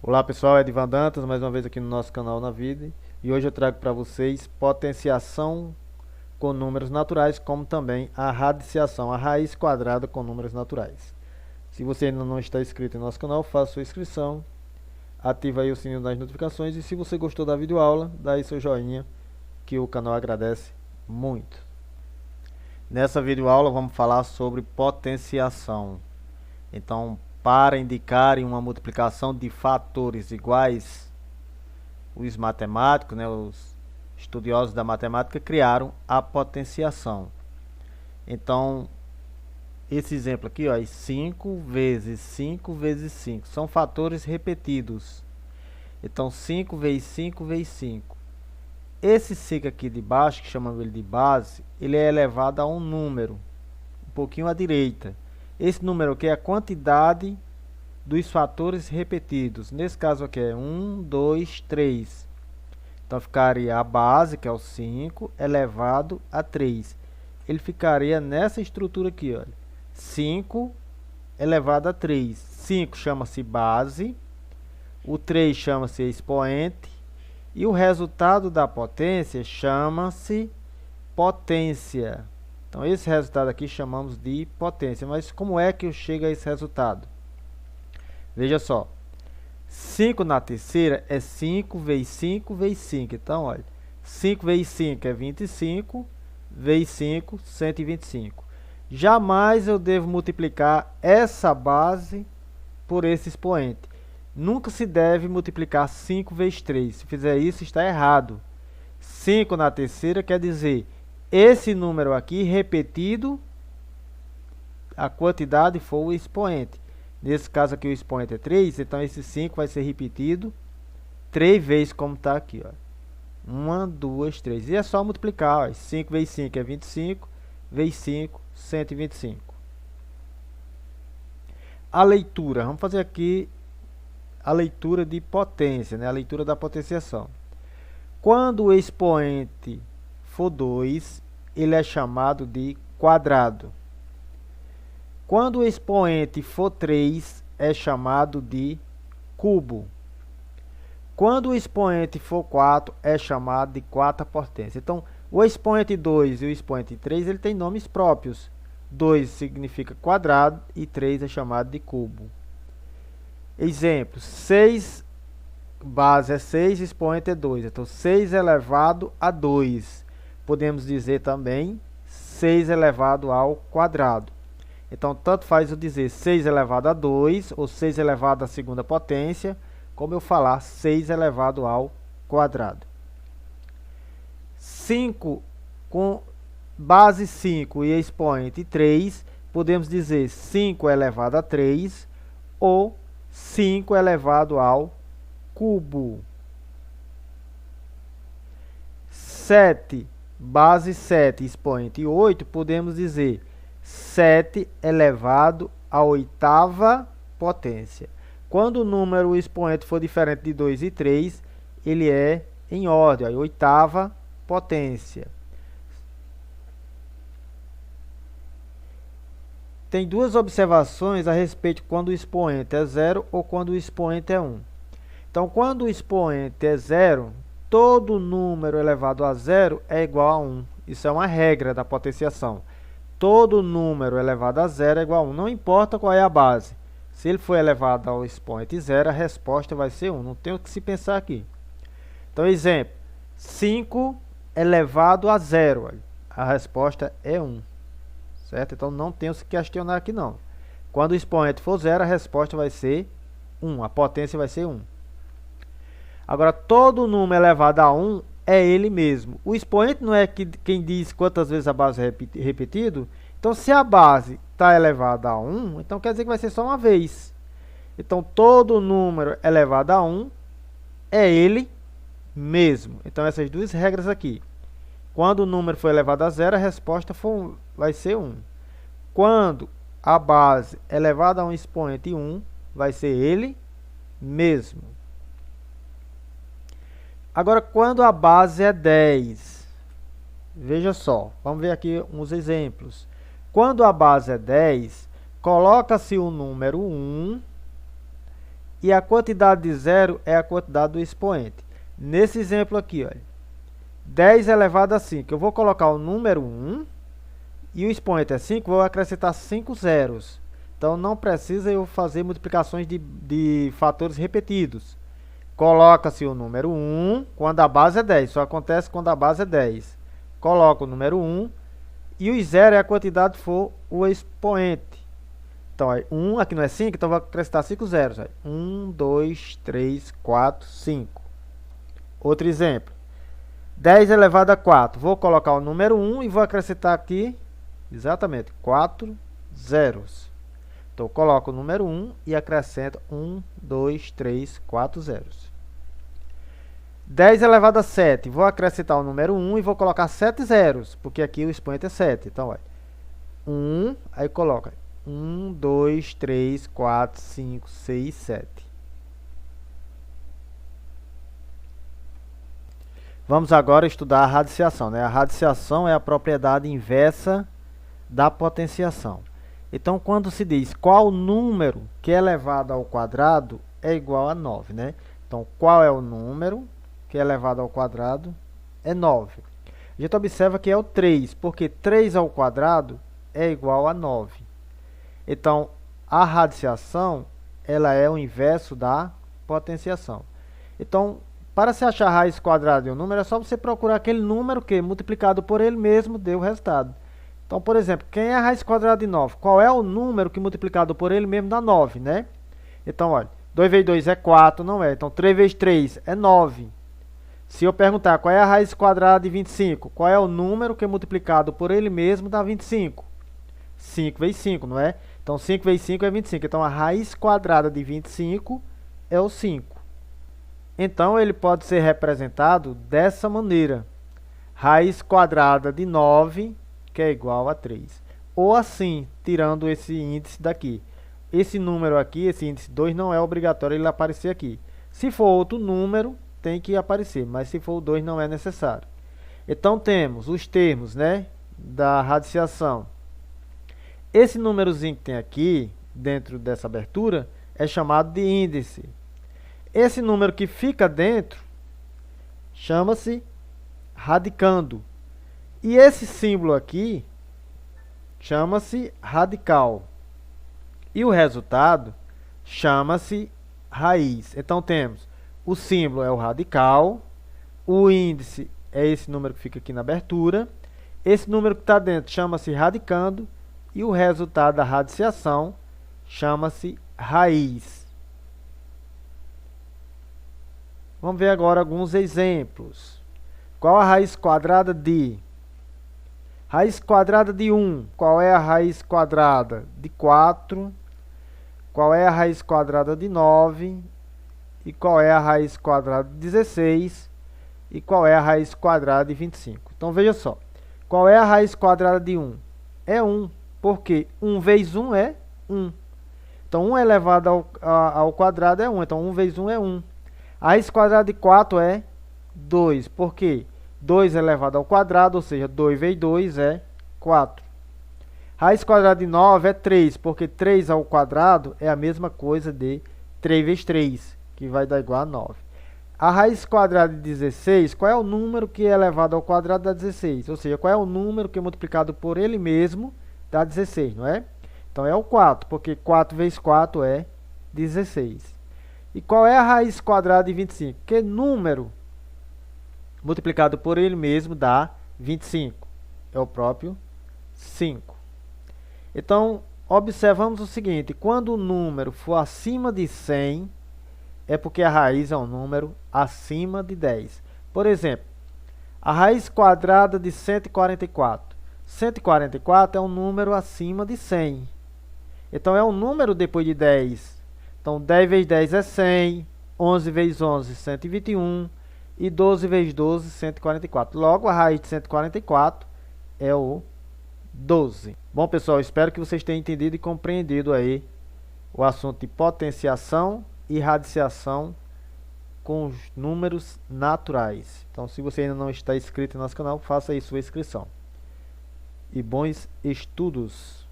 Olá pessoal, Edivan Dantas, mais uma vez aqui no nosso canal Na Vida. E hoje eu trago para vocês potenciação com números naturais, como também a radiciação, a raiz quadrada com números naturais. Se você ainda não está inscrito em nosso canal, faça sua inscrição, ative aí o sininho das notificações e se você gostou da videoaula, dá aí seu joinha, que o canal agradece muito. Nessa videoaula vamos falar sobre potenciação. Então, para indicarem uma multiplicação de fatores iguais, os matemáticos, os estudiosos da matemática, criaram a potenciação. Então, esse exemplo aqui, ó, 5 vezes 5 vezes 5, são fatores repetidos. Então, 5 vezes 5 vezes 5. Esse 5 aqui de baixo, que chamamos ele de base, ele é elevado a um número, um pouquinho à direita. Esse número aqui é a quantidade dos fatores repetidos. Nesse caso aqui é 1, 2, 3. Então ficaria a base, que é o 5, elevado a 3. Ele ficaria nessa estrutura aqui, olha. 5 elevado a 3. 5 chama-se base, o 3 chama-se expoente, e o resultado da potência chama-se potência. Então, esse resultado aqui chamamos de potência. Mas como é que eu chego a esse resultado? Veja só. 5 na terceira é 5 vezes 5 vezes 5. Então, olha. 5 vezes 5 é 25. Vezes 5, 125. Jamais eu devo multiplicar essa base por esse expoente. Nunca se deve multiplicar 5 vezes 3. Se fizer isso, está errado. 5 na terceira quer dizer esse número aqui repetido, a quantidade for o expoente. Nesse caso aqui o expoente é 3, então esse 5 vai ser repetido 3 vezes como está aqui. 1, 2, 3. E é só multiplicar. Ó. 5 vezes 5 é 25, vezes 5, 125. A leitura. Vamos fazer aqui a leitura de potência, a leitura da potenciação. Quando o expoente for 2, ele é chamado de quadrado. Quando o expoente for 3, é chamado de cubo. Quando o expoente for 4, é chamado de quarta potência. Então, o expoente 2 e o expoente 3, ele tem nomes próprios. 2 significa quadrado e 3 é chamado de cubo. Exemplo, 6, base é 6, expoente é 2. Então, 6 elevado a 2. Podemos dizer também 6 elevado ao quadrado. Então, tanto faz eu dizer 6 elevado a 2 ou 6 elevado à segunda potência, como eu falar 6 elevado ao quadrado. 5 com base 5 e expoente 3, podemos dizer 5 elevado a 3 ou 5 elevado ao cubo. 7, base 7, expoente 8, podemos dizer 7 elevado à oitava potência. Quando o número o expoente for diferente de 2 e 3, ele é em ordem, a oitava potência. Tem duas observações a respeito de quando o expoente é 0 ou quando o expoente é 1. Então, quando o expoente é 0, todo número elevado a 0 é igual a 1. Isso é uma regra da potenciação. Todo número elevado a 0 é igual a 1. Não importa qual é a base. Se ele for elevado ao expoente 0, a resposta vai ser 1. Não tem o que se pensar aqui. Então, exemplo. 5 elevado a 0. Olha, a resposta é 1. Certo? Então, não tem o que se questionar aqui, não. Quando o expoente for 0, a resposta vai ser 1. A potência vai ser 1. Agora, todo número elevado a 1 é ele mesmo. O expoente não é quem diz quantas vezes a base é repetido. Então, se a base está elevada a 1, então quer dizer que vai ser só uma vez. Então, todo número elevado a 1 é ele mesmo. Então, essas duas regras aqui. Quando o número for elevado a 0, a resposta vai ser 1. Quando a base é elevada a um expoente 1, vai ser ele mesmo. Agora, quando a base é 10, veja só, vamos ver aqui uns exemplos. Quando a base é 10, coloca-se o número 1 e a quantidade de zero é a quantidade do expoente. Nesse exemplo aqui, olha, 10 elevado a 5. Eu vou colocar o número 1 e o expoente é 5, vou acrescentar 5 zeros. Então, não precisa eu fazer multiplicações de fatores repetidos. Coloca-se o número 1 quando a base é 10. Só acontece quando a base é 10. Coloca o número 1 e o zero é a quantidade que for o expoente. Então, 1 aqui não é 5, então vou acrescentar 5 zeros. 1, 2, 3, 4, 5. Outro exemplo. 10 elevado a 4. Vou colocar o número 1 e vou acrescentar aqui, exatamente, 4 zeros. Então, eu coloco o número 1 e acrescento 1, 2, 3, 4 zeros. 10 elevado a 7. Vou acrescentar o número 1 e vou colocar 7 zeros, porque aqui o expoente é 7. Então, olha, 1, aí coloca 1, 2, 3, 4, 5, 6, 7. Vamos agora estudar a radiciação, né? A radiciação é a propriedade inversa da potenciação. Então, quando se diz qual número que é elevado ao quadrado é igual a 9, né? Então, qual é o número que é elevado ao quadrado? É 9. A gente observa que é o 3, porque 3 ao quadrado é igual a 9. Então, a radiciação, ela é o inverso da potenciação. Então, para se achar a raiz quadrada de um número, é só você procurar aquele número que, multiplicado por ele mesmo, deu o resultado. Então, por exemplo, quem é a raiz quadrada de 9? Qual é o número que multiplicado por ele mesmo dá 9, né? Então, olha, 2 vezes 2 é 4, não é? Então, 3 vezes 3 é 9. Se eu perguntar qual é a raiz quadrada de 25, qual é o número que multiplicado por ele mesmo dá 25? 5 vezes 5, não é? Então, 5 vezes 5 é 25. Então, a raiz quadrada de 25 é o 5. Então, ele pode ser representado dessa maneira. Raiz quadrada de 9, que é igual a 3. Ou assim, tirando esse índice daqui. Esse número aqui, esse índice 2, não é obrigatório ele aparecer aqui. Se for outro número, tem que aparecer. Mas se for o 2, não é necessário. Então, temos os termos, né, da radiciação. Esse númerozinho que tem aqui, dentro dessa abertura, é chamado de índice. Esse número que fica dentro chama-se radicando. E esse símbolo aqui chama-se radical. E o resultado chama-se raiz. Então, temos o símbolo é o radical, o índice é esse número que fica aqui na abertura, esse número que está dentro chama-se radicando, e o resultado da radiciação chama-se raiz. Vamos ver agora alguns exemplos. Qual a raiz quadrada de? Raiz quadrada de 1. Qual é a raiz quadrada de 4? Qual é a raiz quadrada de 9? E qual é a raiz quadrada de 16? E qual é a raiz quadrada de 25? Então, veja só. Qual é a raiz quadrada de 1? É 1, porque 1 vezes 1 é 1. Então, 1 elevado ao quadrado é 1. Então, 1 vezes 1 é 1. A raiz quadrada de 4 é 2, porque 2 elevado ao quadrado, ou seja, 2 vezes 2 é 4. Raiz quadrada de 9 é 3, porque 3 ao quadrado é a mesma coisa de 3 vezes 3, que vai dar igual a 9. A raiz quadrada de 16, qual é o número que é elevado ao quadrado dá 16? Ou seja, qual é o número que é multiplicado por ele mesmo dá 16, não é? Então, é o 4, porque 4 vezes 4 é 16. E qual é a raiz quadrada de 25? Que número multiplicado por ele mesmo dá 25? É o próprio 5. Então, observamos o seguinte. Quando o número for acima de 100, é porque a raiz é um número acima de 10. Por exemplo, a raiz quadrada de 144. 144 é um número acima de 100. Então, é um número depois de 10. Então, 10 vezes 10 é 100, 11 vezes 11, 121, e 12 vezes 12, 144. Logo, a raiz de 144 é o 12. Bom, pessoal, espero que vocês tenham entendido e compreendido aí o assunto de potenciação e radiciação com os números naturais. Então, se você ainda não está inscrito no nosso canal, faça aí sua inscrição. E bons estudos!